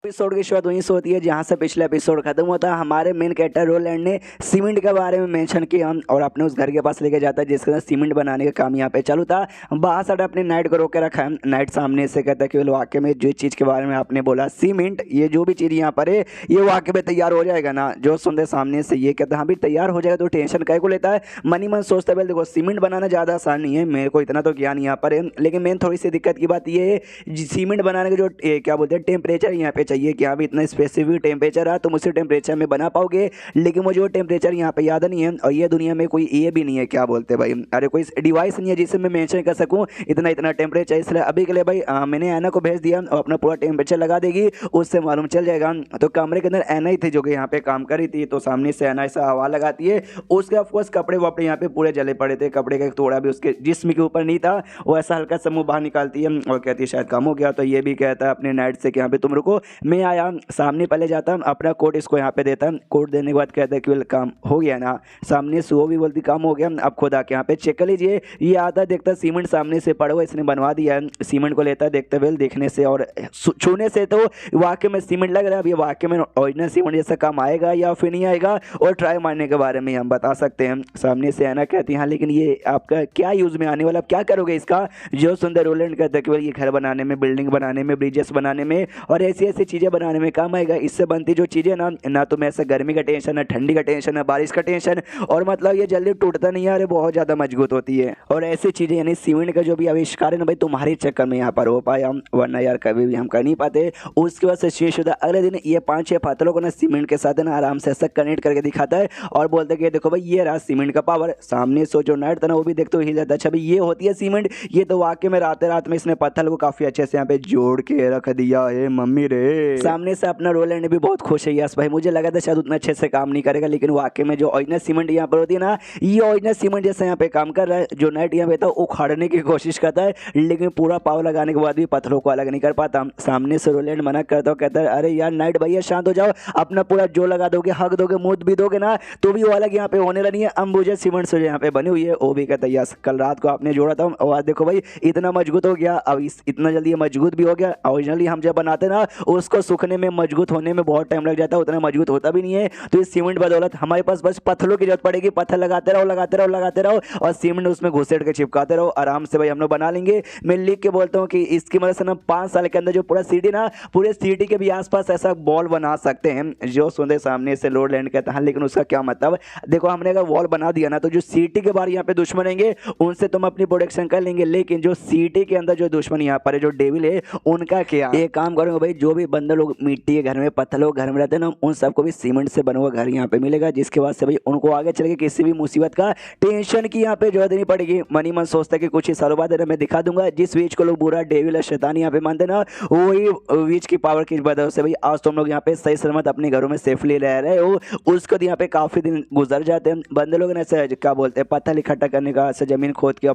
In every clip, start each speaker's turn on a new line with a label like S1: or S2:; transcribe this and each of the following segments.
S1: Episode की शुरुआत वहीं से होती है जहां से पिछला एपिसोड खत्म होता है। हमारे मेन कैरेक्टर रोलैंड ने सीमेंट के बारे में मेंशन किया और अपने उस घर के पास लेके जाता है जिसके अंदर सीमेंट बनाने का काम यहाँ पे चालू था। बाहर साइड अपने नाइट को रोक के रखा है। नाइट सामने से कहता है कि वाकई में जो चीज़ के बारे में आपने बोला सीमेंट, ये जो भी चीज़ यहाँ पर है ये वाकई में तैयार हो जाएगा ना। जो सुनते सामने से ये कहता है हाँ भी तैयार हो जाएगा, तो टेंशन कहीं को लेता है। मनी मन सोचता है देखो सीमेंट बनाना ज़्यादा आसान नहीं है, मेरे को इतना तो ज्ञान यहाँ पर है, लेकिन मेन थोड़ी सी दिक्कत की बात ये है सीमेंट बनाने का जो क्या बोलते हैं टेम्परेचर यहाँ पे चाहिए कि हाँ भी इतना स्पेसिफिक टेम्परेचर है तुम उसी टेम्परेचर में बना पाओगे, लेकिन मुझे वो टेम्परेचर यहाँ पे याद नहीं है और ये दुनिया में कोई ये भी नहीं है क्या बोलते भाई, अरे कोई डिवाइस नहीं है जिससे मैं मेंशन कर सकूँ इतना इतना टेम्परेचर। इसलिए अभी के लिए भाई मैंने ऐना को भेज दिया और अपना पूरा टेम्परेचर लगा देगी, उससे मालूम चल जाएगा। तो कमरे के अंदर ऐना ही थी जो कि यहाँ पे काम कर रही थी, तो सामने से ऐना ऐसा हवा लगाती है, उसके ऑफकोर्स कपड़े वपड़े यहाँ पे पूरे जले पड़े थे, कपड़े का एक थोड़ा भी उसके जिस्म के ऊपर नहीं था। वो ऐसा हल्का सा मुंह बाहर निकालती है और कहती है शायद काम हो गया। तो ये भी कहता है अपने नाइट से कि यहाँ पे तुम रुको मैं आया। सामने पहले जाता अपना कोट इसको यहाँ पे देता, कोट देने के बाद कहता है कि काम हो गया ना। सामने से वो भी बोलती काम हो गया, अब खुद आके यहाँ पे चेक कर लीजिए। ये आता देखता सीमेंट सामने से पड़ा हुआ इसने बनवा दिया है। सीमेंट को लेता देखते हुए देखने से और छूने से तो वाकई में सीमेंट लग रहा है। अब ये वाकई में ओरिजिनल सीमेंट जैसा काम आएगा या फिर नहीं आएगा, और ट्राई मारने के बारे में हम बता सकते हैं। सामने से आना कहती है हाँ लेकिन ये आपका क्या यूज़ में आने वाला, आप क्या करोगे इसका। जो सुंदर रोलैंड कहता है कि ये घर बनाने में, बिल्डिंग बनाने में, ब्रिजेस बनाने में और ऐसी ऐसी चीज़ें बनाने में काम आएगा। इससे बनती जो चीज़ें ना तो मैं ऐसा गर्मी का टेंशन है, ठंडी का टेंशन है, बारिश का टेंशन, और मतलब ये जल्दी टूटता नहीं है, अरे बहुत ज़्यादा मजबूत होती है। और ऐसी चीज़ें यानी सीमेंट का जो भी आविष्कार है ना भाई तुम्हारे चक्कर में यहाँ पर हो पाया, वरना यार कभी भी हम कर नहीं पाते। उसके बाद से शेष होता अगले दिन ये 5-6 पत्थरों को ना सीमेंट के साथ ना आराम से ऐसा कनेक्ट करके दिखाता है और बोलते कि देखो भाई ये रहा सीमेंट का पावर। सामने से जो नाइट था ना वो भी देखते हुए हिल जाता, अच्छा भाई ये होती है सीमेंट। ये तो वाकई में रात में इसने पत्थर को काफी अच्छे से यहाँ पे जोड़ के रख दिया है मम्मी रे। सामने से अपना रोलैंड भी बहुत खुश है यस भाई, मुझे लगा था शायद उतना अच्छे से काम नहीं करेगा, लेकिन वाकई में जो ओरिजिनल सीमेंट यहाँ पर होती है ना ये ओरिजिनल सीमेंट जैसे यहाँ पे काम कर रहा है। जो नाइट यहाँ पे था उखाड़ने की कोशिश करता है, लेकिन पूरा पावर लगाने के बाद भी पत्थरों को अलग नहीं कर पाता। सामने से रोलैंड मना करता है, कहता है अरे यार नाइट भैया शांत हो जाओ, अपना पूरा जो लगा दोगे, हक दोगे, मुद भी दोगे ना तो भी वो अलग यहाँ पे होने लगी है। अंबुजा सीमेंट से यहाँ पे बनी हुई है। वो भी कहता है यस कल रात को आपने जोड़ा था और आज देखो भाई इतना मजबूत हो गया, अब इतना जल्दी मजबूत भी हो गया। ओरिजिनली हम जब बनाते ना उसको सूखने में, मजबूत होने में बहुत टाइम लग जाता है, उतना मजबूत होता भी नहीं है। तो इस सीमेंट बदौलत हमारे पास बस पत्थरों की जरूरत पड़ेगी, पत्थर लगाते रहो लगाते रहो लगाते रहो और सीमेंट उसमें घुसेड़ के चिपकाते रहो, आराम से भाई हम लोग बना लेंगे। मैं लिख के बोलता हूँ कि इसकी मदद से ना 5 साल के अंदर जो पूरा सिटी ना पूरे सिटी के भी आसपास ऐसा बॉल बना सकते हैं। जो सुनते सामने से रोलैंड कहता है लेकिन उसका क्या मतलब, देखो हमने अगर वॉल बना दिया ना तो जो सिटी के बाहर यहाँ पे दुश्मन रहेंगे उनसे तुम अपनी प्रोटेक्शन कर लेंगे, लेकिन जो सिटी के अंदर जो दुश्मन यहाँ पर है जो डेविल है उनका क्या। एक काम करोगे भाई जो भी बंदे लोग मिट्टी के घर में, पत्थर लोग घर में रहते हैं ना उन सबको भी सीमेंट से बना हुआ घर यहाँ पे मिलेगा, जिसके बाद से भाई उनको आगे चल के किसी भी मुसीबत का टेंशन की यहाँ पे जरूरत नहीं पड़ेगी। मनी मन सोचता है कि कुछ ही सालों बाद मैं दिखा दूंगा जिस वीच को लोग बुरा डेविल शैतान यहाँ पे मानते ना वही वीच की पावर की वजह से भाई आज तुम लोग यहाँ पे सही सलामत अपने घरों में सेफली रह रहे हो। उसको यहाँ पे काफी दिन गुजर जाते हैं। बंदे लोग ऐसे क्या बोलते हैं पत्थर इकट्ठा करने का, ऐसे जमीन खोद के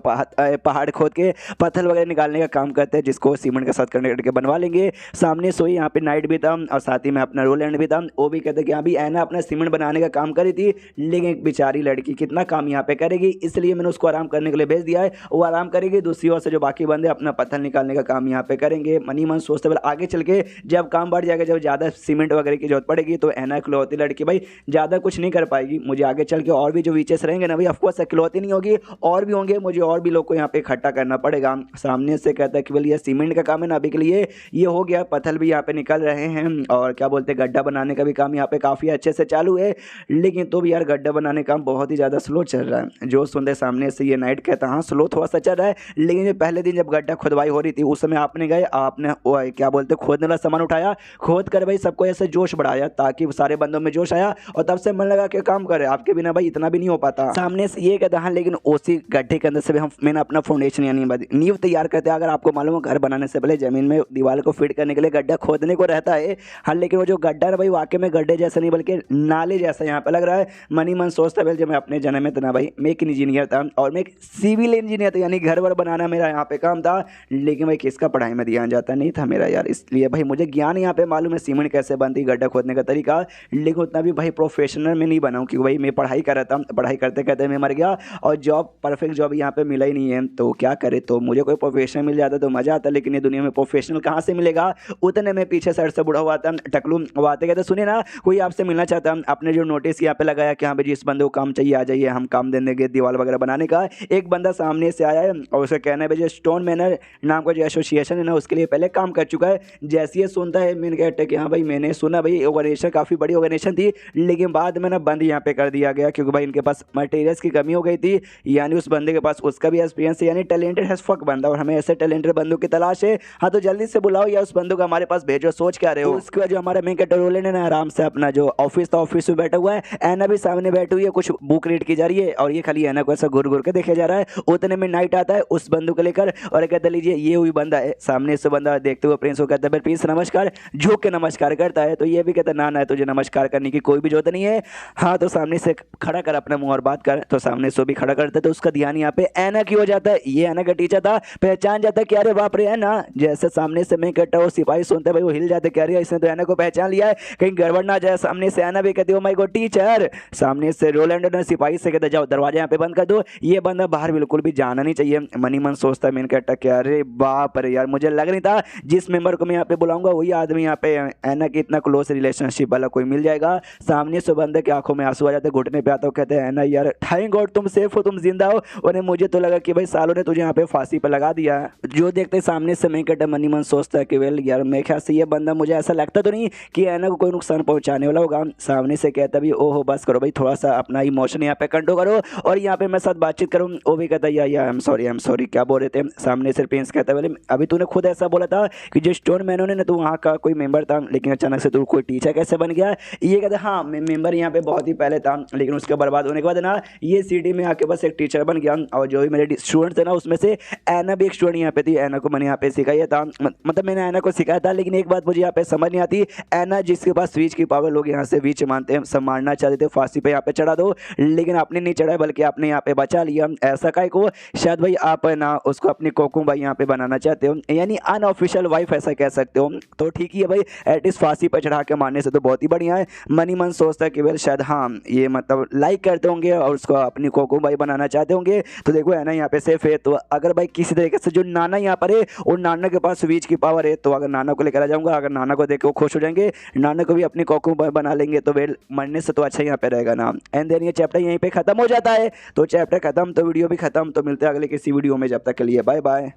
S1: पहाड़ खोद के पत्थर वगैरह निकालने का काम करते हैं, जिसको सीमेंट के साथ कनेक्ट करके बनवा लेंगे। सामने सोई यहाँ पे नाइट भी था और साथ ही में अपना रोलैंड भी था। वो भी कहते कि अभी ऐना अपना सीमेंट बनाने का काम करी थी, लेकिन एक बेचारी लड़की कितना काम यहाँ पे करेगी, इसलिए मैंने उसको आराम करने के लिए भेज दिया है, वो आराम करेगी। दूसरी ओर से जो बाकी बंदे अपना पत्थर निकालने का काम यहाँ पे करेंगे। मनी मन सोचते हुए आगे चल के जब काम बढ़ जाएगा, जब ज़्यादा सीमेंट वगैरह की जरूरत पड़ेगी तो ऐना इकलौती लड़की भाई ज़्यादा कुछ नहीं कर पाएगी। मुझे आगे चल के और भी जो वीचेस रहेंगे ना भाई ऑफकोर्स इकलौती नहीं होगी, और भी होंगे, मुझे और भी लोग को यहाँ पे इकट्ठा करना पड़ेगा। सामने से कहता है कि बोलिए सीमेंट का काम है ना अभी के लिए ये हो गया, पत्थर भी यहाँ पे निकल रहे हैं और क्या बोलते हैं गड्ढा बनाने का भी काम यहाँ पे काफ़ी अच्छे से चालू है, लेकिन तो भी यार गड्ढा बनाने का काम बहुत ही ज़्यादा स्लो चल रहा है। जो सुनते सामने से ये नाइट कहता हाँ स्लो थोड़ा सा चल रहा है, लेकिन जो पहले दिन जब गड्ढा खुदवाई हो रही थी उस समय आपने गए, आपने क्या बोलते खोदने वाला सामान उठाया, खोद कर भाई सबको ऐसे जोश बढ़ाया ताकि सारे बंदों में जोश आया और तब से मन लगा के काम करे। आपके बिना भाई इतना भी नहीं हो पाता। सामने से ये कहता हाँ लेकिन उसी गड्ढे के अंदर से भी हम मैंने अपना फाउंडेशन यानी नींव तैयार करते हैं। अगर आपको मालूम हो घर बनाने से पहले जमीन में दीवार को फिट करने के लिए गड्ढा खोदने को रहता है हाँ, लेकिन वो जो गड्ढा है भाई वाकई में गड्ढे जैसा नहीं बल्कि नाले जैसा यहाँ पे लग रहा है। मनी मन सोचता है जब मैं अपने जन्म में था भाई मैं एक इंजीनियर था और मैं एक सिविल इंजीनियर था, यानी घर वर बनाना मेरा यहाँ पे काम था, लेकिन भाई किसका पढ़ाई में ध्यान जाता नहीं था मेरा यार, इसलिए भाई मुझे ज्ञान यहाँ पे मालूम है सीमेंट कैसे बनती, गड्ढा खोदने का तरीका, लेकिन उतना भी भाई प्रोफेशनल में नहीं बनाऊँ क्योंकि भाई मैं पढ़ाई कर रहा था, पढ़ाई करते करते मैं मर गया और जॉब परफेक्ट जॉब यहाँ पे मिला ही नहीं है। तो क्या करे, तो मुझे कोई प्रोफेशनल मिल जाता तो मज़ा आता, लेकिन ये दुनिया में प्रोफेशनल कहाँ से मिलेगा, उतने में पीछे साइड से बुढ़ा हुआ था टकलू, वो आते कहते सुनिए ना कोई आपसे मिलना चाहता है। आपने जो नोटिस यहाँ पे लगाया कि हाँ भाई जिस बंदे को काम चाहिए आ जाइए, हम काम देने के दीवार वगैरह बनाने का। एक बंदा सामने से आया है और उसका कहना है भाई जो स्टोन मैनर नाम का जो एसोसिएशन है ना उसके लिए पहले काम कर चुका है। जैसे ये सुनता है मेन कहता है कि हाँ भाई मैंने सुना भाई ऑर्गेनाइजेशन काफ़ी बड़ी ऑर्गेनाइजेशन थी, लेकिन बाद में ना बंद यहाँ पे कर दिया गया क्योंकि भाई इनके पास मटेरियल्स की कमी हो गई थी। यानी उस बंदे के पास उसका भी एक्सपीरियंस है, यानी टैलेंटेड है फक बंदा, और हमें ऐसे टैलेंटेड बंदों की तलाश है। हाँ तो जल्दी से बुलाओ या उस बंदों को हमारे पास भेजो। सोच क्या रहे हो? उसके बाद जो हमारा मेन कैरेक्टर रोलैंड है ना आराम से अपना जो ऑफिस था ऑफिस में बैठा हुआ है, एना भी सामने बैठी हुई है, कुछ बुक रीड की जा रही है और ये खाली एना को ऐसा घुर घुर के देखा जा रहा है। उतने में नाइट आता है उस बंदू को लेकर और कहता लीजिए ये हुई बंदा है। सामने से बंदा देखते हुए प्रिंस को कहता है प्रिंस नमस्कार, झुक के नमस्कार करता है। तो ये भी कहता ना तुझे नमस्कार करने की कोई भी जरूरत नहीं है, हाँ तो सामने से खड़ा कर अपना मुंह और बात कर। तो सामने से भी खड़ा करता है तो उसका ध्यान यहाँ पे एना की हो जाता है। ये एना का टीचर था, पहचान जाता है क्या रे बाप रे एना। जैसे सामने से मैं कहता हूँ सिपाही सुनते भाई वो हिल जाते क्या रे इसने तो एना को पहचान लिया है, कहीं गड़बड़ ना जाए। सामने से एना भी कहती हो माय गॉड टीचर। सामने से रोलैंड ने सिपाही से कहते जाओ दरवाजा यहाँ पे बंद कर दो, ये बंदा बाहर बिल्कुल भी जाना नहीं चाहिए। मनी मन सोचता है मैंने कहता क्या रे बाप रे यार मुझे लग नहीं था जिस मेंबर को मैं यहाँ पे बुलाऊंगा वही आदमी यहाँ पे एना की इतना क्लोज रिलेशनशिप वाला कोई मिल जाएगा। सामने से बंदे की आंखों में आंसू आ जाते, घुटने पे आता हो, कहते हैं एना यार थैंक गॉड तुम सेफ हो, तुम जिंदा हो, और मुझे तो लगा कि भाई सालों ने तुझे यहाँ पे फांसी पे लगा दिया है। जो देखते सामने से मैं कहता मनी मन सोचता है कि वेल यार मेरे ख्याल से ये बंदा मुझे ऐसा लगता तो नहीं कि एना को कोई नुकसान पहुंचाने वाला होगा। सामने से कहता भी ओहो बस करो भाई, थोड़ा सा अपना इमोशन यहाँ पे कंट्रोल करो और यहाँ पे मैं साथ बातचीत करूँ। वो भी कहता है या आई एम सॉरी क्या बोल रहे थे। सामने से प्रिंस कहता है अभी तूने खुद ऐसा बोला था कि जो स्टोन मैन ने तो वहाँ का कोई मेंबर था, लेकिन अचानक से तू कोई टीचर कैसे बन गया। ये कहता हाँ मैं मेंबर यहाँ पे बहुत ही पहले था, लेकिन उसके बर्बाद होने के बाद ना ये सिटी में आके बस एक टीचर बन गया। और जो भी मेरे स्टूडेंट्स थे ना उसमें से एना भी एक स्टूडेंट यहाँ पे थी। एना को मैंने यहाँ पे सिखाया था, मतलब मैंने एना को सिखाया था, लेकिन एक बात मुझे यहाँ पे समझ नहीं आती, एना जिसके पास स्विच की पावर लोग यहाँ से विच मानते हैं, सब मारना चाहते थे फांसी पे यहाँ पे चढ़ा दो, लेकिन आपने नहीं चढ़ाया बल्कि आपने यहाँ पे बचा लिया। ऐसा काय को शायद भाई आप ना उसको अपनी कोकू भाई यहाँ पे बनाना चाहते हो, यानी अनऑफिशियल वाइफ ऐसा कह सकते हो। तो ठीक ही है भाई, एटलीस्ट फांसी पे चढ़ा के मारने से तो बहुत ही बढ़िया है। मनी मन सोचता है कि वेल शायद हाँ ये मतलब लाइक करते होंगे और उसको अपनी कोकू भाई बनाना चाहते होंगे। तो देखो है ना यहाँ पे सेफ है। तो अगर भाई किसी तरीके से जो नाना यहाँ पर है और नाना के पास स्विच की पावर है, तो अगर नाना को लेकर आ जाऊंगा, अगर नाना को देख के वो खुश हो जाएंगे, नाना को भी अपनी कोकू भाई बना लेंगे, तो वेल मरने से तो अच्छा यहाँ पे रहेगा ना। एंड देन ये चैप्टर यहीं पे खत्म हो जाता है। तो चैप्टर खत्म तो वीडियो भी खत्म। तो मिलते हैं अगले किसी वीडियो में, जब तक के लिए बाय बाय।